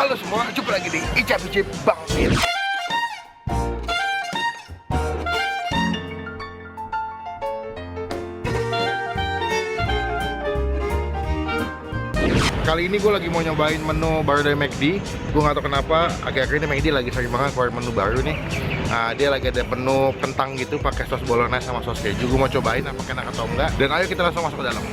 Halo semua, jumpa lagi di Icap-Icip Bang Fit. Kali ini gue lagi mau nyobain menu baru dari McD. Gue gak tau kenapa, akhir-akhir ini McD lagi sering banget keluar menu baru nih. Nah, dia lagi ada menu kentang gitu pakai sos bolognese sama sos keju. Gue mau cobain apakah enak atau enggak. Dan ayo kita langsung masuk ke dalam.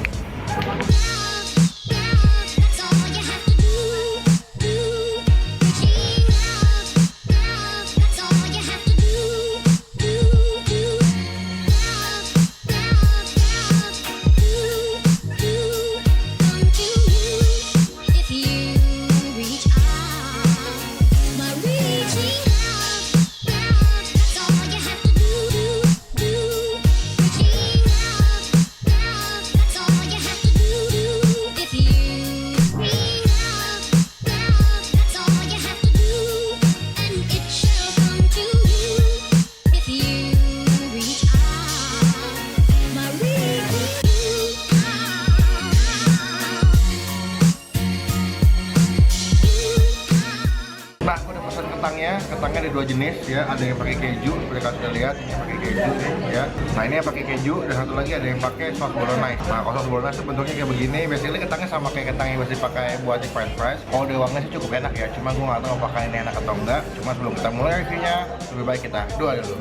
Nah, aku udah pesan kentangnya ada dua jenis ya, ada yang pakai keju, mereka sudah lihat ini yang pakai keju ya. Nah ini yang pakai keju dan satu lagi ada yang pakai sos bolognese. Nah kalau sos bolognese bentuknya kayak begini, biasanya kentangnya sama kayak kentang yang biasa dipakai buat di french fries. Kalau dewangnya sih cukup enak ya, cuma gue nggak tahu apakah ini enak atau enggak. Cuma sebelum kita mulai reviewnya, lebih baik kita doa dulu.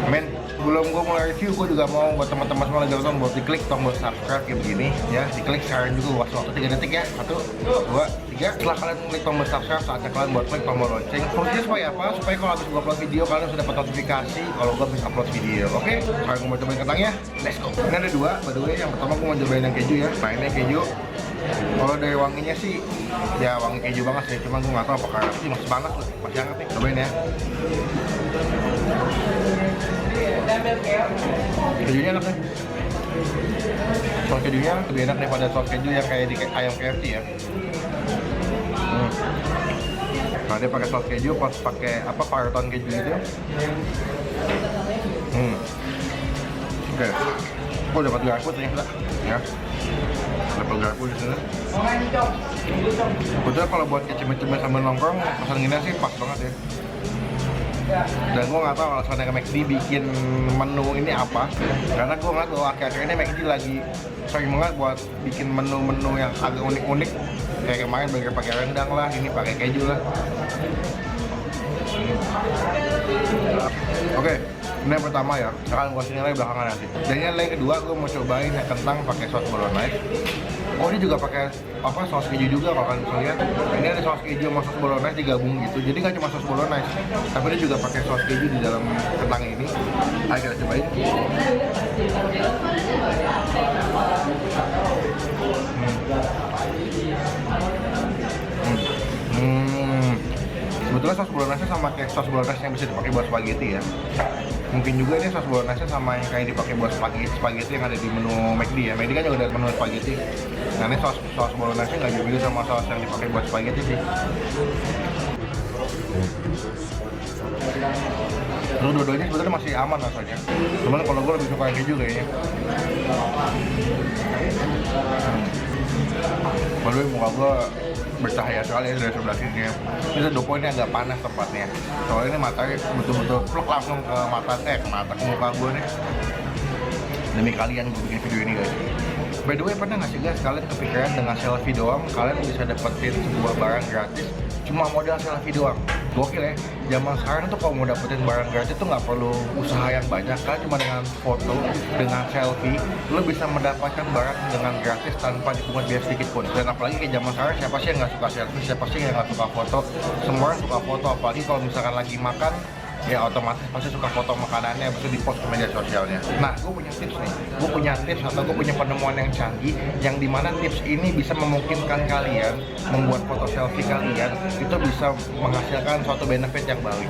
Men, sebelum gue mulai review, gue juga mau buat teman-teman semua lagi nonton buat diklik tombol subscribe kayak begini ya, diklik sekarang juga waktu 3 detik ya, 1, 2, 3. Setelah kalian klik tombol subscribe, saatnya kalian buat klik tombol lonceng. Fungsinya supaya apa? Supaya kalau habis gue upload video, kalian sudah dapat notifikasi kalau gue habis upload video. Oke? Sekarang gue mau cobain kentangnya, let's go. Ini ada dua, by the way. Yang pertama gue mau cobain yang keju ya. Nah ini yang keju. Kalau dari wanginya sih, ya wangi keju banget sih. Cuma gue nggak tahu apakah ini masih panas loh, masih hangat nih. Cobain ya. Kejunya enak nih. Sos kejunya lebih enak daripada sos keju yang kayak di ayam KFC ya. Nah dia pakai sos keju, pas pakai apa parutan keju gitu. Oke. Oh dapat garpu ternyata ya. Dapat garpu di sini. Betul kalau buat kecil-kecil sambil nongkrong pesan gini sih pas banget ya. Dan gue nggak tahu alasannya McD bikin menu ini apa, karena gue nggak tahu akhir-akhir ini McD lagi sering banget buat bikin menu-menu yang agak unik-unik. Kayak kemarin burger pakai rendang lah, ini pakai keju lah. Oke, ini yang pertama ya, akan gue nilai belakangan nanti. Dan yang kedua, gue mau cobain yang kentang pakai sos bolognese. Oh ini juga pakai apa saus keju juga kalau kalian bisa lihat. Ini ada saus keju sama sos bolognese digabung gitu. Jadi nggak cuma sos bolognese, tapi dia juga pakai saus keju di dalam kentang ini. Ayo kita cobain. Sebetulnya sos bolognese sama kayak sos bolognese yang bisa dipakai buat spaghetti ya. Mungkin juga ini sos bolognese sama yang kayak dipakai buat spaghetti yang ada di menu McD ya. McD kan juga ada menu spaghetti. Nah ini sos bolognese nggak jauh beda sama sos yang dipakai buat spaghetti sih. Terus dua-duanya sebetulnya masih aman rasanya. Cuman kalau gue lebih suka yang keju kayaknya. Baru muka gue bercahaya sekali ya dari sebelah sini ya. Ini dopo ini agak panas tempatnya. Soalnya ini matanya betul-betul pluk langsung ke ke muka gue nih. Demi kalian gue bikin video ini guys. By the way, pernah nggak sih guys kalian kepikiran dengan selfie doang kalian bisa dapetin sebuah barang gratis cuma modal selfie doang? Gokil ya. Zaman sekarang tuh kalau mau dapetin barang gratis tuh nggak perlu usaha yang banyak, kan cuma dengan foto, dengan selfie lo bisa mendapatkan barang dengan gratis tanpa dipungut biaya sedikit pun. Dan apalagi kayak zaman sekarang siapa sih yang nggak suka selfie, siapa sih yang nggak suka foto? Semua orang suka foto, apalagi kalau misalkan lagi makan ya otomatis pasti suka foto makanannya habis itu di post ke media sosialnya. Nah gue punya tips nih, gue punya tips atau gue punya penemuan yang canggih yang dimana tips ini bisa memungkinkan kalian membuat foto selfie kalian itu bisa menghasilkan suatu benefit yang baik,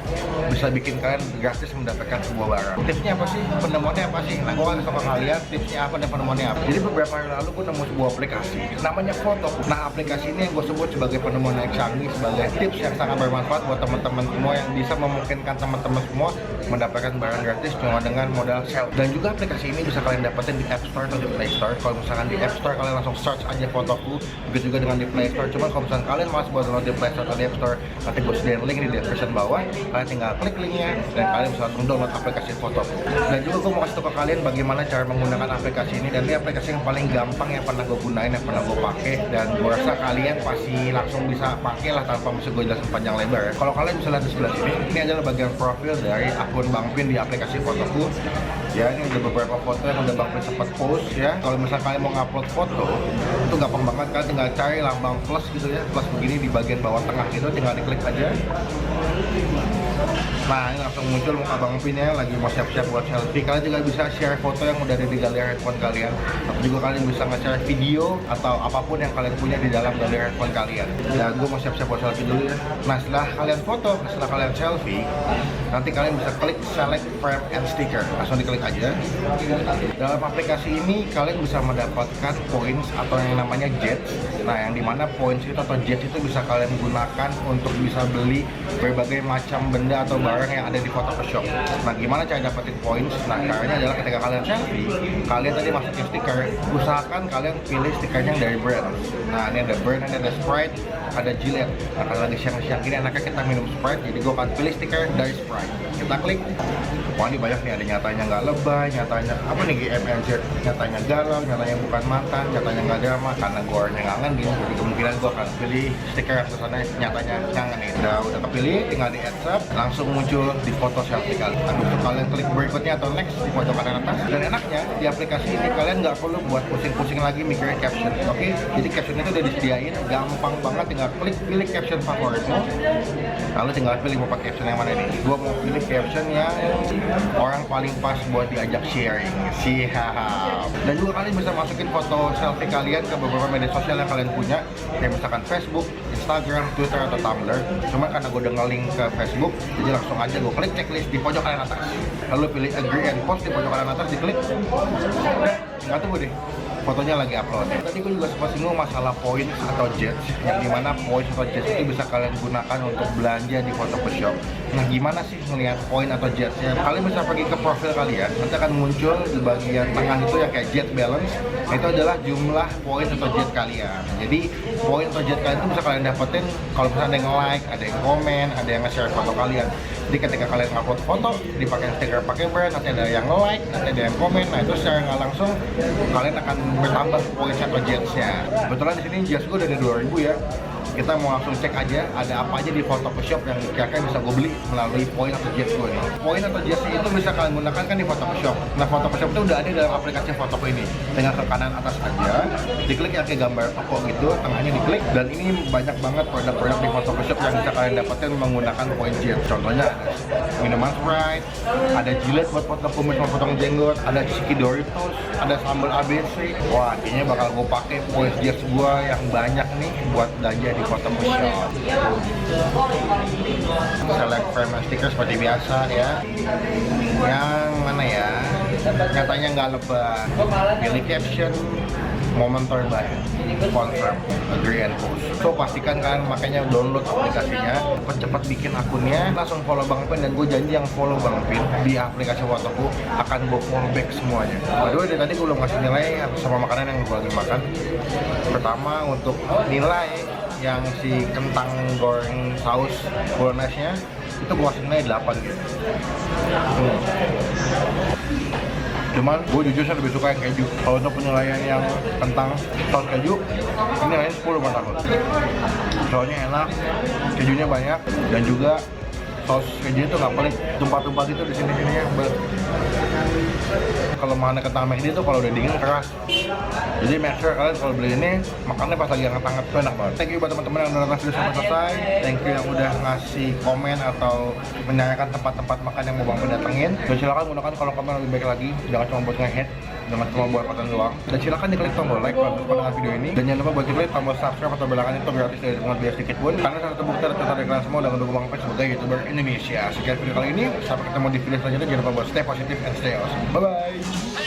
bisa bikin kalian gratis mendapatkan sebuah barang. Tipsnya apa sih? Penemuannya apa sih? Nah gue kasih tau ke kalian tipsnya apa dan penemuannya apa. Jadi beberapa hari lalu gue nemu sebuah aplikasi namanya Foto. Nah aplikasi ini yang gue sebut sebagai penemuan yang canggih, sebagai tips yang sangat bermanfaat buat teman-teman semua yang bisa memungkinkan teman teman-teman semua mendapatkan barang gratis cuma dengan modal sel. Dan juga aplikasi ini bisa kalian dapetin di App Store atau di Play Store. Kalau misalkan di App Store kalian langsung search aja fotoku, begitu juga dengan di Play Store. Cuma kalau misalkan kalian malas buat download di Play Store atau di App Store, nanti gue sediain link di description bawah. Kalian tinggal klik linknya dan kalian bisa langsung download aplikasi fotoku. Dan juga gue mau kasih tau ke kalian bagaimana cara menggunakan aplikasi ini, dan ini aplikasi yang paling gampang yang pernah gue gunain, yang pernah gue pakai, dan gue rasa kalian pasti langsung bisa pakai lah tanpa mesti gue jelasin panjang lebar ya. Kalau kalian bisa lihat di sebelah sini, ini adalah bagian profil dari akun Bang Pin di aplikasi fotoku. Ya, ini ada beberapa foto yang udah Bang Pin sempat post ya. Kalau misalnya kalian mau ngupload foto, itu gampang banget, kalian tinggal cari lambang plus gitu ya, plus begini di bagian bawah tengah gitu, tinggal diklik aja. Nah, ini langsung muncul muka Bang Pin ya, lagi mau siap-siap buat selfie. Kalian juga bisa share foto yang udah ada di galeri handphone kalian, atau juga kalian bisa nge-share video atau apapun yang kalian punya di dalam galeri handphone kalian. Ya, gue mau siap-siap buat selfie dulu ya. Nah, setelah kalian foto, setelah kalian selfie, nanti kalian bisa klik select frame and sticker, langsung diklik aja. Dalam aplikasi ini kalian bisa mendapatkan points atau yang namanya jets. Nah, yang dimana points itu atau jets itu bisa kalian gunakan untuk bisa beli berbagai macam benda atau barang yang ada di Photoshop. Nah, gimana cara dapetin points? Nah, caranya adalah ketika kalian selfie, kalian tadi masukin stiker, usahakan kalian pilih stikernya yang dari brand. Nah, ini ada brand, ini ada Sprite, ada Gillette. Nah, kalau lagi siang-siang ini enaknya kita minum Sprite, jadi gue akan pilih stiker dari Sprite. Kita klik. Wah, ini banyak nih, ada nyatanya nggak lebay, nyatanya apa nih GMNZ, nyatanya galau, nyatanya bukan mantan, nyatanya nggak drama. Karena gue orangnya ngangenin, jadi kemungkinan gue akan pilih stiker yang kesannya nyatanya ngangenin. Udah kepilih, tinggal di add up, langsung muncul di foto selfie kalian. Habis itu kalian klik berikutnya atau next di pojok kanan atas. Dan enaknya di aplikasi ini kalian nggak perlu buat pusing-pusing lagi mikirin caption. Oke, jadi caption itu udah disediain, gampang banget, tinggal klik pilih caption favoritmu. Lalu tinggal pilih mau pakai caption yang mana nih. Gua mau pilih caption yang orang paling pas buat diajak sharing. Siap. Dan juga kalian bisa masukin foto selfie kalian ke beberapa media sosial yang kalian punya, kayak misalkan Facebook, Instagram, Twitter, atau Tumblr. Cuma karena gue udah nge-link ke Facebook, jadi langsung aja gue klik checklist di pojok kanan atas. Lalu pilih agree and post di pojok kanan atas, diklik. Udah, nggak tunggu deh, fotonya lagi upload. Tadi gue juga sempat singgung masalah points atau jets, yang dimana points atau jets itu bisa kalian gunakan untuk belanja di Photoshop. Nah, gimana sih ngelihat poin atau jetsnya? Kalian bisa pergi ke profil kalian, nanti akan muncul di bagian tengah itu yang kayak jet balance. Itu adalah jumlah poin atau jet kalian. Jadi poin atau jet kalian itu bisa kalian dapetin kalau misalnya ada yang like, ada yang komen, ada yang nge-share foto kalian. Jadi ketika kalian upload foto, dipakai stiker pakai brand, nanti ada yang like, nanti ada yang komen. Nah, itu secara nggak langsung kalian akan bertambah poin atau jetsnya. Kebetulan di sini jas gue udah ada 2000 ya. Kita mau langsung cek aja ada apa aja di Photoshop yang kira-kira bisa gue beli melalui poin atau jets gue nih. Poin atau jets itu bisa kalian gunakan kan di Photoshop. Nah, Photoshop itu udah ada dalam aplikasi fotoku ini. Tinggal ke kanan atas aja, diklik yang kayak gambar toko gitu, tengahnya diklik, dan ini banyak banget produk-produk di Photoshop yang bisa kalian dapetin menggunakan poin jets. Contohnya ada minuman Sprite, ada Gillette buat potong kumis mau potong jenggot, ada Chiki Doritos, ada sambal ABC. Wah, kayaknya bakal gue pakai poin jets gue yang banyak nih buat belanja di Photoshop. Select frame and sticker seperti biasa ya. Yang mana ya? Nyatanya nggak lebay. Pilih caption, momen terbaik, confirm, agree and post. So pastikan kalian makanya download aplikasinya, cepat-cepat bikin akunnya, langsung follow Bang Pin, dan gue janji yang follow Bang Pin di aplikasi fotoku akan gue follow back semuanya. Aduh, dari tadi gue belum ngasih nilai sama makanan yang gue lagi makan. Pertama, untuk nilai yang si kentang goreng saus bolognese-nya itu gue kasih nilai 8 gitu. Cuman gue jujur saya lebih suka yang keju. Kalau untuk penilaian yang kentang saus keju, ini nilainya 10 buat aku. Soalnya enak, kejunya banyak, dan juga saus kejunya tuh nggak pelit, tumpah-tumpah gitu di sini-sininya. Kalau mana kentang McD itu kalau udah dingin keras. Jadi make sure kalian kalau beli ini makannya pas lagi hangat-hangat, itu enak banget. Thank you buat teman-teman yang udah nonton video sampai selesai. Thank you yang udah ngasih komen atau menanyakan tempat-tempat makan yang mau Bang Pin datengin. Dan silakan gunakan kalau komen lebih baik lagi. Jangan cuma buat nge-hate, jangan cuma buat konten doang. Dan silakan diklik tombol like kalau suka dengan video ini. Dan jangan lupa buat diklik tombol subscribe atau belakan itu gratis dari teman biar sedikit pun. Karena salah satu bukti ada dari kalian semua udah mendukung Bang Pin sebagai YouTuber Indonesia. Sekian video kali ini. Sampai ketemu di video selanjutnya. Jangan lupa buat stay positive and stay awesome. Bye bye.